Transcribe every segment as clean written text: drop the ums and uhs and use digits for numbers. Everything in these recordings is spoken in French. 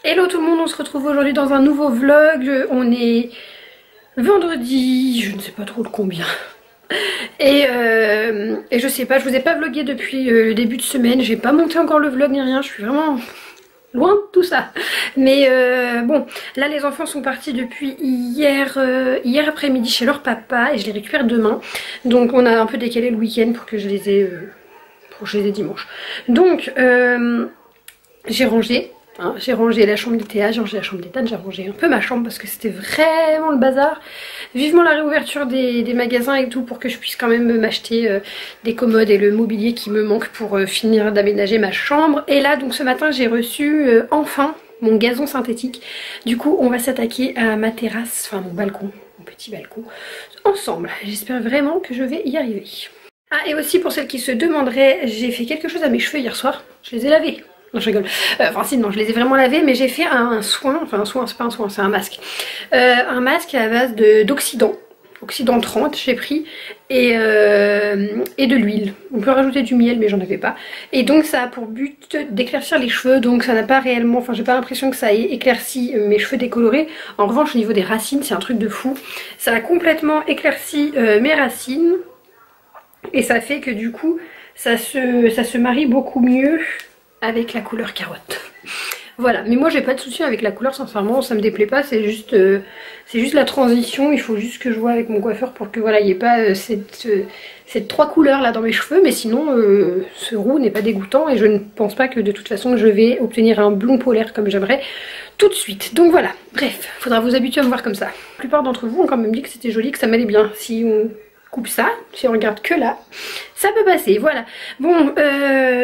Hello tout le monde, on se retrouve aujourd'hui dans un nouveau vlog. On est vendredi, je ne sais pas trop le combien. Et je sais pas, je vous ai pas vlogué depuis le début de semaine. J'ai pas monté encore le vlog ni rien, je suis vraiment loin de tout ça. Mais bon, là les enfants sont partis depuis hier après-midi chez leur papa et je les récupère demain. Donc on a un peu décalé le week-end pour que je les ai dimanche. Donc j'ai rangé. Hein, j'ai rangé la chambre d'Ithéa, j'ai rangé la chambre d'Ethan, j'ai rangé un peu ma chambre parce que c'était vraiment le bazar. Vivement la réouverture des magasins et tout pour que je puisse quand même m'acheter des commodes et le mobilier qui me manque pour finir d'aménager ma chambre. Et là donc ce matin j'ai reçu enfin mon gazon synthétique. Du coup on va s'attaquer à ma terrasse, enfin mon balcon, mon petit balcon, ensemble. J'espère vraiment que je vais y arriver. Ah et aussi pour celles qui se demanderaient, j'ai fait quelque chose à mes cheveux hier soir, je les ai lavés. Non je rigole, enfin si non je les ai vraiment lavés mais j'ai fait un soin, enfin un soin c'est pas un soin c'est un masque. Un masque à base d'oxydant, oxydant 30 j'ai pris et de l'huile. On peut rajouter du miel mais j'en avais pas. Et donc ça a pour but d'éclaircir les cheveux, donc ça n'a pas réellement, enfin j'ai pas l'impression que ça ait éclairci mes cheveux décolorés. En revanche au niveau des racines c'est un truc de fou. Ça a complètement éclairci mes racines et ça fait que du coup ça se marie beaucoup mieux avec la couleur carotte. Voilà, mais moi j'ai pas de souci avec la couleur, sincèrement, ça me déplaît pas, c'est juste la transition, il faut juste que je vois avec mon coiffeur pour que voilà, il n'y ait pas cette trois couleurs là dans mes cheveux, mais sinon ce roux n'est pas dégoûtant et je ne pense pas que de toute façon je vais obtenir un blond polaire comme j'aimerais tout de suite. Donc voilà, bref, faudra vous habituer à me voir comme ça. La plupart d'entre vous ont quand même dit que c'était joli, que ça m'allait bien. Si on coupe ça, si on regarde que là, ça peut passer, voilà. Bon,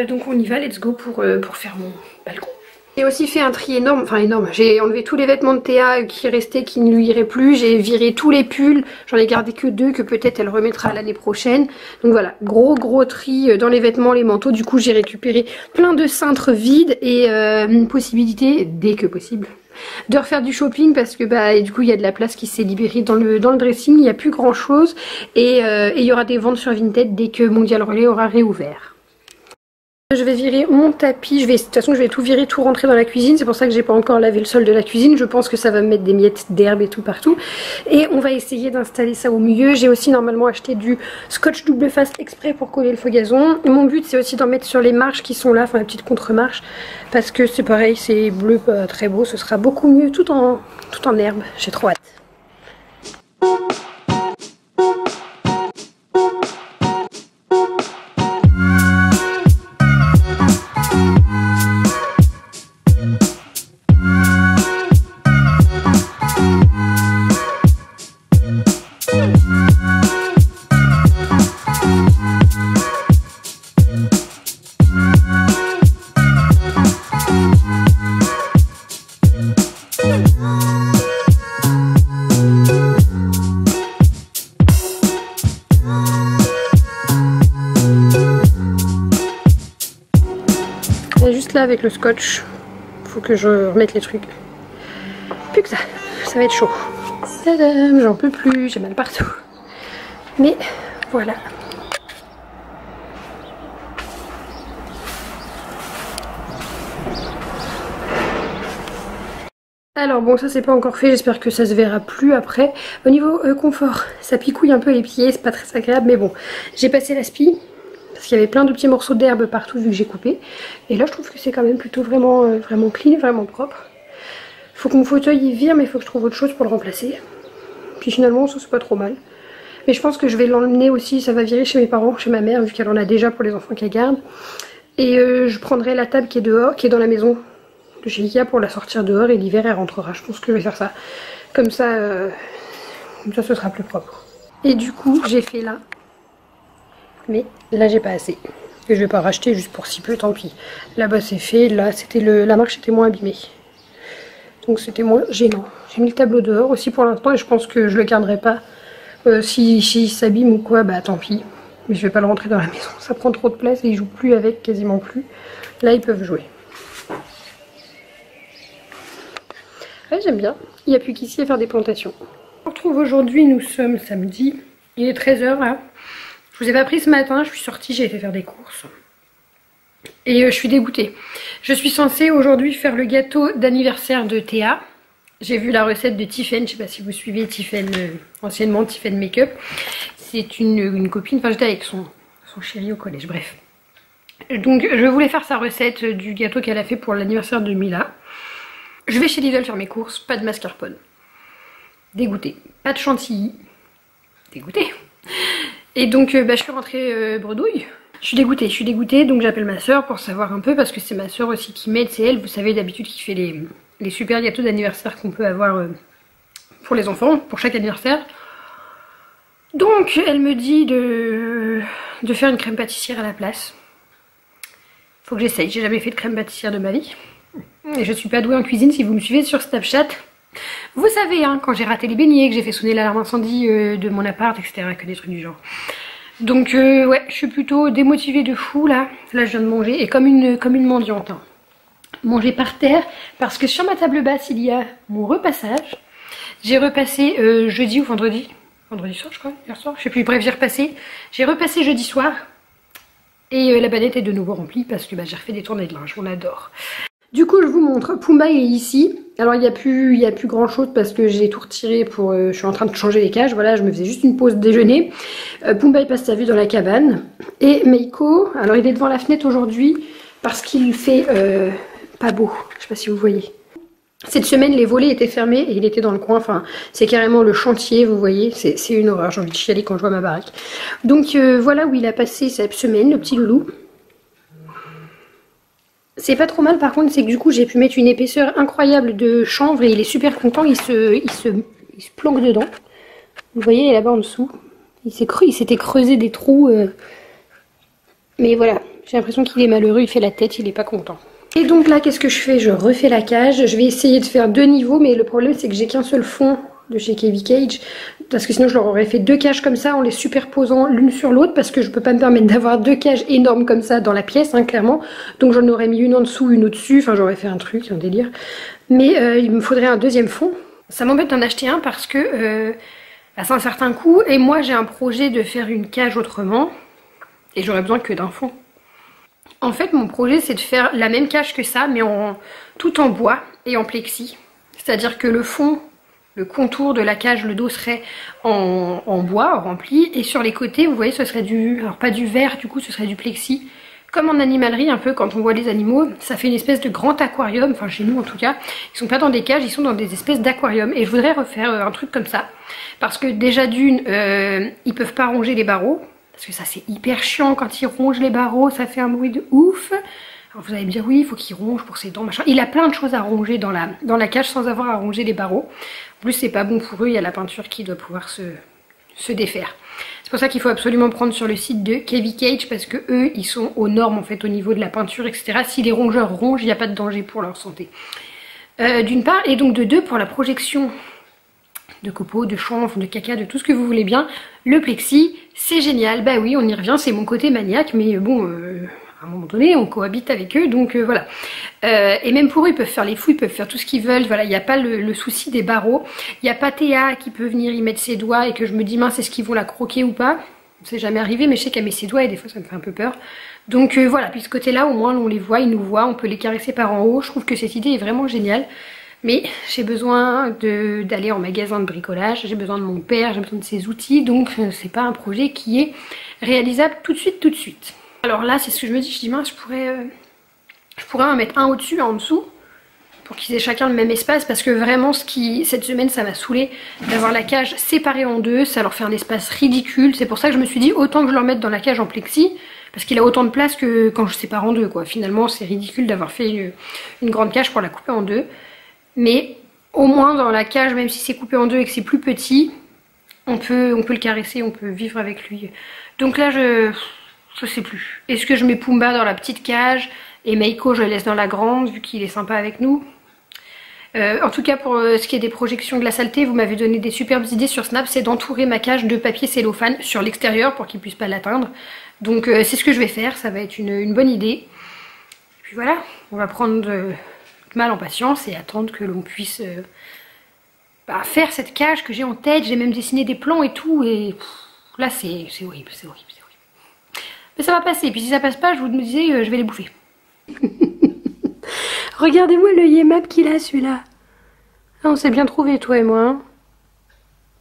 donc on y va, let's go pour faire mon balcon. J'ai aussi fait un tri énorme, enfin énorme, j'ai enlevé tous les vêtements de Théa qui restaient, qui ne lui iraient plus, j'ai viré tous les pulls, j'en ai gardé que 2 que peut-être elle remettra l'année prochaine. Donc voilà, gros tri dans les vêtements, les manteaux, du coup j'ai récupéré plein de cintres vides et une possibilité, dès que possible, de refaire du shopping parce que bah et du coup il y a de la place qui s'est libérée dans le dressing, il n'y a plus grand chose et il y aura des ventes sur Vinted dès que Mondial Relais aura réouvert. Je vais virer mon tapis, de toute façon je vais tout virer, tout rentrer dans la cuisine, c'est pour ça que j'ai pas encore lavé le sol de la cuisine, je pense que ça va me mettre des miettes d'herbe et tout partout. Et on va essayer d'installer ça au mieux. J'ai aussi normalement acheté du scotch double face exprès pour coller le faux gazon. Mon but c'est aussi d'en mettre sur les marches qui sont là, enfin la petite contre-marche, parce que c'est pareil, c'est bleu pas très beau, ce sera beaucoup mieux tout en herbe, j'ai trop hâte. Juste là avec le scotch, faut que je remette les trucs. Plus que ça va être chaud. Tadam, j'en peux plus, j'ai mal partout. Mais voilà. Alors bon, ça c'est pas encore fait, j'espère que ça se verra plus après. Au niveau confort, ça picouille un peu les pieds, c'est pas très agréable, mais bon, j'ai passé l'aspi. Parce qu'il y avait plein de petits morceaux d'herbe partout vu que j'ai coupé. Et là je trouve que c'est quand même plutôt vraiment clean, vraiment propre. Faut que mon fauteuil y vire mais il faut que je trouve autre chose pour le remplacer. Puis finalement ça c'est pas trop mal. Mais je pense que je vais l'emmener aussi, ça va virer chez mes parents, chez ma mère vu qu'elle en a déjà pour les enfants qu'elle garde. Et je prendrai la table qui est dehors, qui est dans la maison de chez Ikea pour la sortir dehors et l'hiver elle rentrera. Je pense que je vais faire ça. Comme ça ce sera plus propre. Et du coup j'ai fait là. Mais là j'ai pas assez. Que je vais pas racheter juste pour si peu, tant pis. Là-bas c'est fait, là c'était la marche était moins abîmée. Donc c'était moins gênant. J'ai mis le tableau dehors aussi pour l'instant et je pense que je le garderai pas. Si s'abîme ou quoi, bah tant pis. Mais je vais pas le rentrer dans la maison. Ça prend trop de place et ils jouent plus avec, quasiment plus. Là ils peuvent jouer. Ouais j'aime bien. Il n'y a plus qu'ici à faire des plantations. On retrouve aujourd'hui, nous sommes samedi. Il est 13 h là. Je vous ai pas pris ce matin, je suis sortie, j'ai été faire des courses. Et je suis dégoûtée. Je suis censée aujourd'hui faire le gâteau d'anniversaire de Théa. J'ai vu la recette de Tiffen, je sais pas si vous suivez Tiffen, anciennement Tiffen Makeup. C'est une copine, enfin j'étais avec son chéri au collège, bref. Donc je voulais faire sa recette du gâteau qu'elle a fait pour l'anniversaire de Mila. Je vais chez Lidl faire mes courses, pas de mascarpone. Dégoûtée. Pas de chantilly. Dégoûtée. Et donc je suis rentrée bredouille. Je suis dégoûtée, donc j'appelle ma soeur pour savoir un peu, parce que c'est ma soeur aussi qui m'aide, c'est elle, vous savez d'habitude, qui fait les super gâteaux d'anniversaire qu'on peut avoir pour les enfants, pour chaque anniversaire. Donc elle me dit de faire une crème pâtissière à la place. Faut que j'essaye, j'ai jamais fait de crème pâtissière de ma vie. Et je suis pas douée en cuisine, si vous me suivez sur Snapchat. Vous savez, hein, quand j'ai raté les beignets, que j'ai fait sonner l'alarme incendie de mon appart, etc., que des trucs du genre. Donc ouais, je suis plutôt démotivée de fou là. Là je viens de manger, et comme une mendiante. Hein. Manger par terre, parce que sur ma table basse il y a mon repassage. J'ai repassé jeudi ou vendredi soir je crois, hier soir, je sais plus, bref j'ai repassé jeudi soir. Et la banette est de nouveau remplie parce que j'ai refait des tournées de linge, on adore. Du coup je vous montre, Pumba il est ici. Alors il n'y a plus grand chose parce que j'ai tout retiré pour... je suis en train de changer les cages, voilà, je me faisais juste une pause déjeuner. Pumba il passe sa vie dans la cabane. Et Meiko, alors il est devant la fenêtre aujourd'hui parce qu'il fait pas beau, je sais pas si vous voyez. Cette semaine les volets étaient fermés et il était dans le coin, enfin c'est carrément le chantier, vous voyez, c'est une horreur, j'ai envie de chialer quand je vois ma baraque. Donc voilà où il a passé sa semaine, le petit loulou. C'est pas trop mal par contre, c'est que du coup j'ai pu mettre une épaisseur incroyable de chanvre et il est super content, il se planque dedans. Vous voyez là-bas en dessous, il s'était creusé des trous. Mais voilà, j'ai l'impression qu'il est malheureux, il fait la tête, il est pas content. Et donc là qu'est-ce que je fais? Je refais la cage, je vais essayer de faire 2 niveaux, mais le problème c'est que j'ai qu'un seul fond de chez KV Cage, parce que sinon je leur aurais fait 2 cages comme ça en les superposant l'une sur l'autre, parce que je peux pas me permettre d'avoir 2 cages énormes comme ça dans la pièce, hein, clairement. Donc j'en aurais mis une en dessous, une au-dessus, enfin j'aurais fait un truc, un délire. Mais il me faudrait un deuxième fond. Ça m'embête d'en acheter un parce que c'est un certain coût, et moi j'ai un projet de faire une cage autrement, et j'aurais besoin que d'un fond. En fait mon projet c'est de faire la même cage que ça, mais tout en bois et en plexi. C'est-à-dire que le fond... Le contour de la cage, le dos serait en bois rempli, et sur les côtés vous voyez ce serait alors pas du verre, du coup ce serait du plexi, comme en animalerie un peu quand on voit les animaux, ça fait une espèce de grand aquarium, enfin chez nous en tout cas, ils sont pas dans des cages, ils sont dans des espèces d'aquarium, et je voudrais refaire un truc comme ça, parce que déjà d'une, ils peuvent pas ronger les barreaux, parce que ça c'est hyper chiant quand ils rongent les barreaux, ça fait un bruit de ouf. Alors vous allez me dire oui, il faut qu'il ronge pour ses dents, machin. Il a plein de choses à ronger dans la cage sans avoir à ronger les barreaux. En plus c'est pas bon pour eux, il y a la peinture qui doit pouvoir se défaire. C'est pour ça qu'il faut absolument prendre sur le site de KV Cage, parce que eux ils sont aux normes en fait au niveau de la peinture, etc. Si les rongeurs rongent, il n'y a pas de danger pour leur santé. D'une part, et donc de deux, pour la projection de copeaux, de chanvre, de caca, de tout ce que vous voulez bien, le plexi c'est génial. Bah oui, on y revient, c'est mon côté maniaque, mais bon... à un moment donné on cohabite avec eux, donc voilà. Et même pour eux ils peuvent faire les fous, ils peuvent faire tout ce qu'ils veulent, voilà, il n'y a pas le souci des barreaux. Il n'y a pas Théa qui peut venir y mettre ses doigts et que je me dis mince, est-ce qu'ils vont la croquer ou pas? C'est jamais arrivé, mais je sais qu'elle met ses doigts et des fois ça me fait un peu peur. Donc voilà, puis ce côté là au moins on les voit, ils nous voient, on peut les caresser par en haut. Je trouve que cette idée est vraiment géniale. Mais j'ai besoin d'aller en magasin de bricolage, j'ai besoin de mon père, j'ai besoin de ses outils, donc c'est pas un projet qui est réalisable tout de suite. Alors là c'est ce que je me dis, je dis mince, je pourrais en mettre un au-dessus, un en dessous, pour qu'ils aient chacun le même espace, parce que vraiment cette semaine ça m'a saoulé d'avoir la cage séparée en deux, ça leur fait un espace ridicule. C'est pour ça que je me suis dit autant que je leur mette dans la cage en plexi, parce qu'il a autant de place que quand je sépare en deux quoi. Finalement c'est ridicule d'avoir fait une grande cage pour la couper en deux, mais au moins dans la cage, même si c'est coupé en deux et que c'est plus petit, on peut le caresser, on peut vivre avec lui. Donc là je sais plus. Est-ce que je mets Pumba dans la petite cage et Meiko je le laisse dans la grande vu qu'il est sympa avec nous? En tout cas pour ce qui est des projections de la saleté, vous m'avez donné des superbes idées sur Snap, c'est d'entourer ma cage de papier cellophane sur l'extérieur pour qu'ils puissent pas l'atteindre. Donc c'est ce que je vais faire, ça va être une bonne idée. Et puis voilà, on va prendre mal en patience et attendre que l'on puisse faire cette cage que j'ai en tête. J'ai même dessiné des plans et tout, et là c'est horrible, c'est horrible. Mais ça va passer, puis si ça passe pas, je vous disais, je vais les bouffer. Regardez-moi le yémap qu'il a celui-là. Ah, on s'est bien trouvé toi et moi. Hein.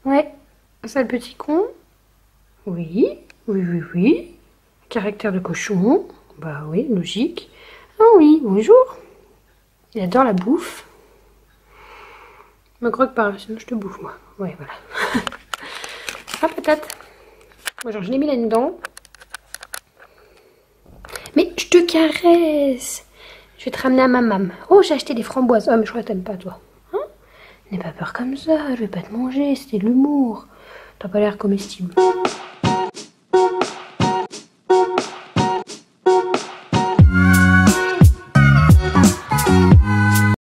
Ouais, ça le petit con. Oui, oui, oui, oui. Caractère de cochon. Bah oui, logique. Ah oui, bonjour. Il adore la bouffe. Me croque pas, sinon je te bouffe moi. Ouais, voilà. Ah, patate. Moi, genre, je l'ai mis là-dedans. Mais je te caresse. Je vais te ramener à ma maman. Oh, j'ai acheté des framboises. Oh, mais je crois que t'aimes pas, toi. N'aie pas peur comme ça, je vais pas te manger, c'était de l'humour. T'as pas l'air comestible.